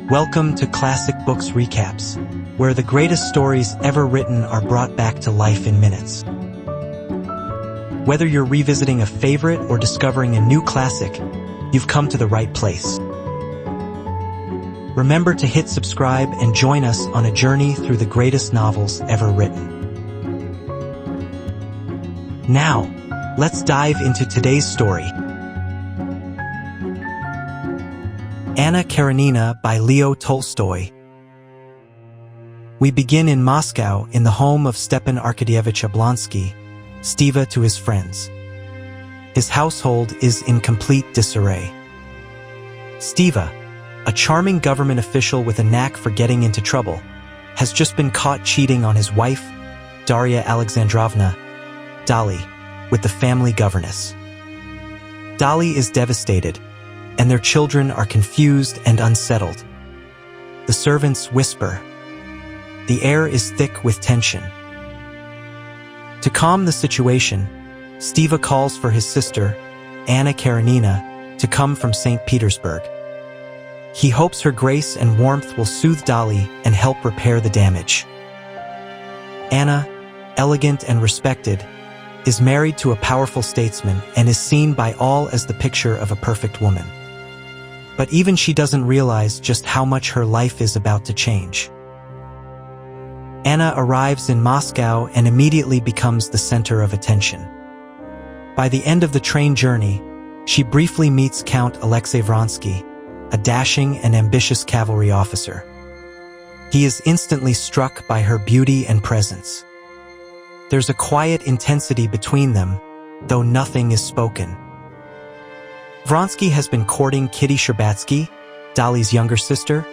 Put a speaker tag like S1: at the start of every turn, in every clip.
S1: Welcome to Classic Books Recaps, where the greatest stories ever written are brought back to life in minutes. Whether you're revisiting a favorite or discovering a new classic, you've come to the right place. Remember to hit subscribe and join us on a journey through the greatest novels ever written. Now, let's dive into today's story. Anna Karenina by Leo Tolstoy. We begin in Moscow in the home of Stepan Arkadyevich Oblonsky, Stiva to his friends. His household is in complete disarray. Stiva, a charming government official with a knack for getting into trouble, has just been caught cheating on his wife, Darya Alexandrovna, Dolly, with the family governess. Dolly is devastated, and their children are confused and unsettled. The servants whisper. The air is thick with tension. To calm the situation, Stiva calls for his sister, Anna Karenina, to come from St. Petersburg. He hopes her grace and warmth will soothe Dolly and help repair the damage. Anna, elegant and respected, is married to a powerful statesman and is seen by all as the picture of a perfect woman. But even she doesn't realize just how much her life is about to change. Anna arrives in Moscow and immediately becomes the center of attention. By the end of the train journey, she briefly meets Count Vronsky, a dashing and ambitious cavalry officer. He is instantly struck by her beauty and presence. There's a quiet intensity between them, though nothing is spoken. Vronsky has been courting Kitty Sherbatsky, Dolly's younger sister,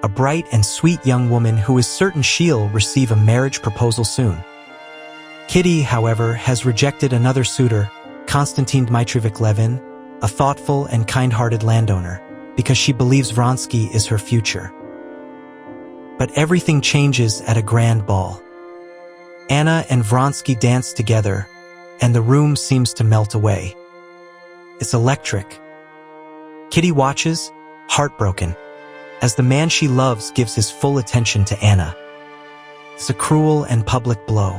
S1: a bright and sweet young woman who is certain she'll receive a marriage proposal soon. Kitty, however, has rejected another suitor, Konstantin Dmitrievich Levin, a thoughtful and kind-hearted landowner, because she believes Vronsky is her future. But everything changes at a grand ball. Anna and Vronsky dance together, and the room seems to melt away. It's electric. Kitty watches, heartbroken, as the man she loves gives his full attention to Anna. It's a cruel and public blow.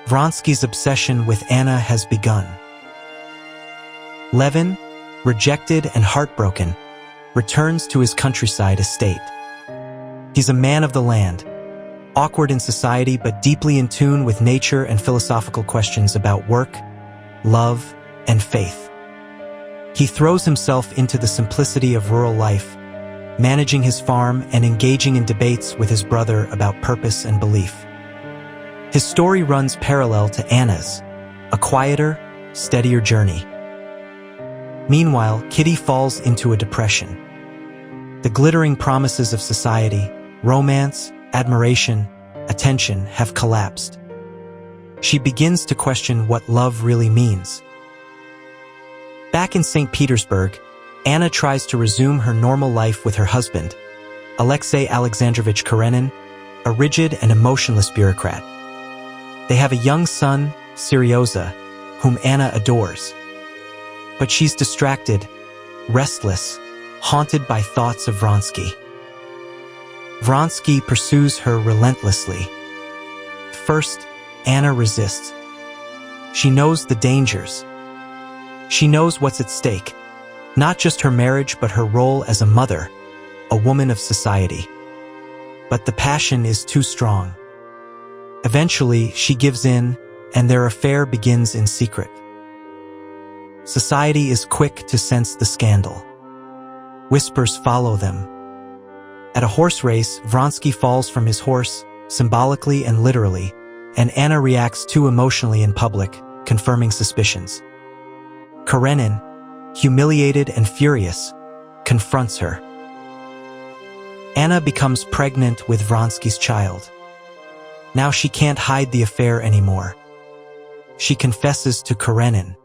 S1: Vronsky's obsession with Anna has begun. Levin, rejected and heartbroken, returns to his countryside estate. He's a man of the land, awkward in society but deeply in tune with nature and philosophical questions about work, love, and faith. He throws himself into the simplicity of rural life, managing his farm and engaging in debates with his brother about purpose and belief. His story runs parallel to Anna's, a quieter, steadier journey. Meanwhile, Kitty falls into a depression. The glittering promises of society, romance, admiration, attention have collapsed. She begins to question what love really means. Back in St. Petersburg, Anna tries to resume her normal life with her husband, Alexei Alexandrovich Karenin, a rigid and emotionless bureaucrat. They have a young son, Seryoza, whom Anna adores. But she's distracted, restless, haunted by thoughts of Vronsky. Vronsky pursues her relentlessly. First, Anna resists. She knows the dangers. She knows what's at stake, not just her marriage but her role as a mother, a woman of society. But the passion is too strong. Eventually, she gives in, and their affair begins in secret. Society is quick to sense the scandal. Whispers follow them. At a horse race, Vronsky falls from his horse, symbolically and literally, and Anna reacts too emotionally in public, confirming suspicions. Karenin, humiliated and furious, confronts her. Anna becomes pregnant with Vronsky's child. Now she can't hide the affair anymore. She confesses to Karenin.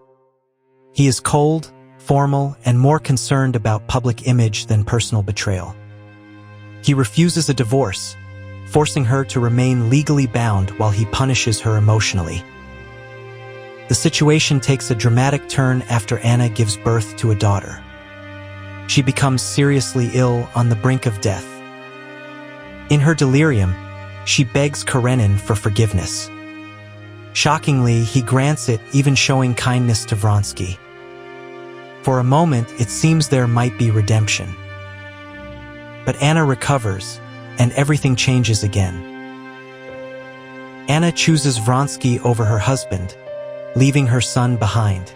S1: He is cold, formal, and more concerned about public image than personal betrayal. He refuses a divorce, forcing her to remain legally bound while he punishes her emotionally. The situation takes a dramatic turn after Anna gives birth to a daughter. She becomes seriously ill on the brink of death. In her delirium, she begs Karenin for forgiveness. Shockingly, he grants it, even showing kindness to Vronsky. For a moment, it seems there might be redemption. But Anna recovers, and everything changes again. Anna chooses Vronsky over her husband, leaving her son behind.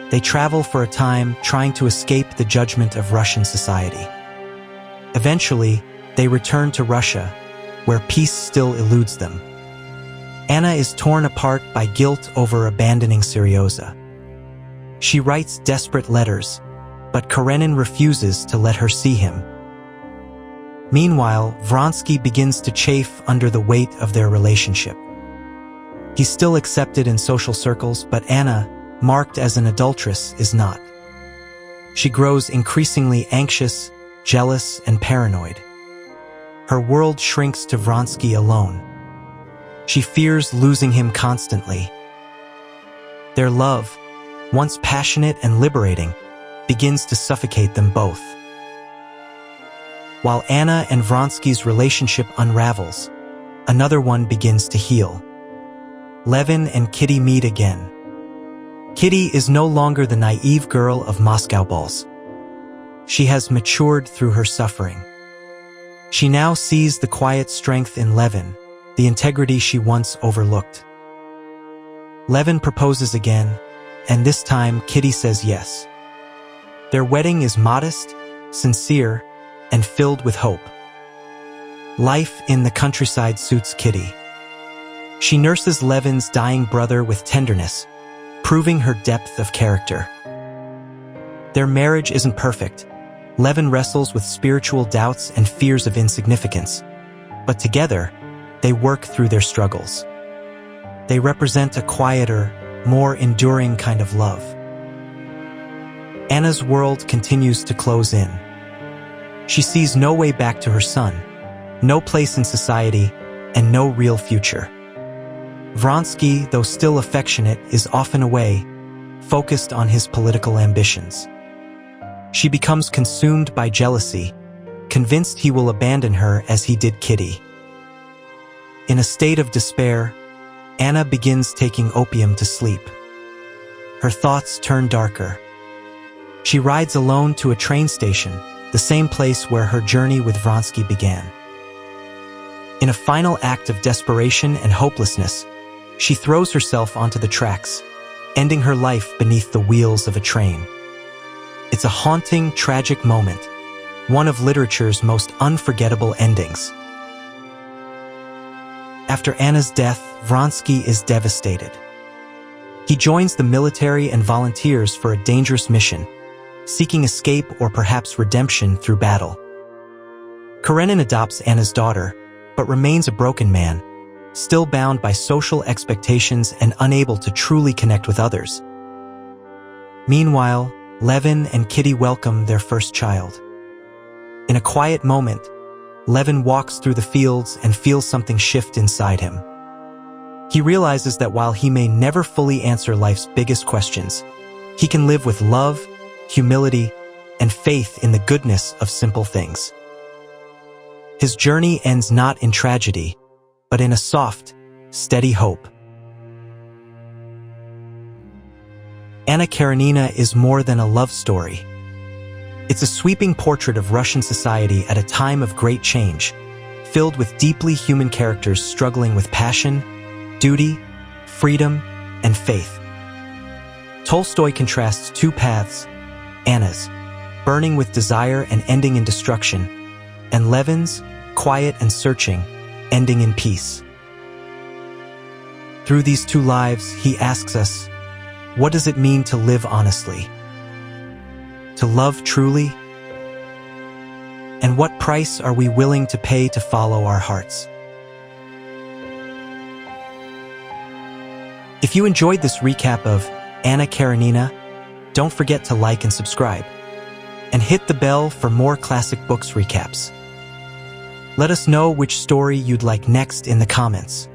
S1: They travel for a time, trying to escape the judgment of Russian society. Eventually, they return to Russia, where peace still eludes them. Anna is torn apart by guilt over abandoning Seryoza. She writes desperate letters, but Karenin refuses to let her see him. Meanwhile, Vronsky begins to chafe under the weight of their relationship. He's still accepted in social circles, but Anna, marked as an adulteress, is not. She grows increasingly anxious, jealous, and paranoid. Her world shrinks to Vronsky alone. She fears losing him constantly. Their love, once passionate and liberating, begins to suffocate them both. While Anna and Vronsky's relationship unravels, another one begins to heal. Levin and Kitty meet again. Kitty is no longer the naive girl of Moscow balls. She has matured through her suffering. She now sees the quiet strength in Levin, the integrity she once overlooked. Levin proposes again, and this time Kitty says yes. Their wedding is modest, sincere, and filled with hope. Life in the countryside suits Kitty. She nurses Levin's dying brother with tenderness, proving her depth of character. Their marriage isn't perfect. Levin wrestles with spiritual doubts and fears of insignificance, but together, they work through their struggles. They represent a quieter, more enduring kind of love. Anna's world continues to close in. She sees no way back to her son, no place in society, and no real future. Vronsky, though still affectionate, is often away, focused on his political ambitions. She becomes consumed by jealousy, convinced he will abandon her as he did Kitty. In a state of despair, Anna begins taking opium to sleep. Her thoughts turn darker. She rides alone to a train station, the same place where her journey with Vronsky began. In a final act of desperation and hopelessness, she throws herself onto the tracks, ending her life beneath the wheels of a train. It's a haunting, tragic moment, one of literature's most unforgettable endings. After Anna's death, Vronsky is devastated. He joins the military and volunteers for a dangerous mission, seeking escape or perhaps redemption through battle. Karenin adopts Anna's daughter, but remains a broken man, still bound by social expectations and unable to truly connect with others. Meanwhile, Levin and Kitty welcome their first child. In a quiet moment, Levin walks through the fields and feels something shift inside him. He realizes that while he may never fully answer life's biggest questions, he can live with love, humility, and faith in the goodness of simple things. His journey ends not in tragedy, but in a soft, steady hope. Anna Karenina is more than a love story. It's a sweeping portrait of Russian society at a time of great change, filled with deeply human characters struggling with passion, duty, freedom, and faith. Tolstoy contrasts two paths: Anna's, burning with desire and ending in destruction, and Levin's, quiet and searching, ending in peace. Through these two lives, he asks us, what does it mean to live honestly? To love truly? And what price are we willing to pay to follow our hearts? If you enjoyed this recap of Anna Karenina, don't forget to like and subscribe, and hit the bell for more classic books recaps. Let us know which story you'd like next in the comments.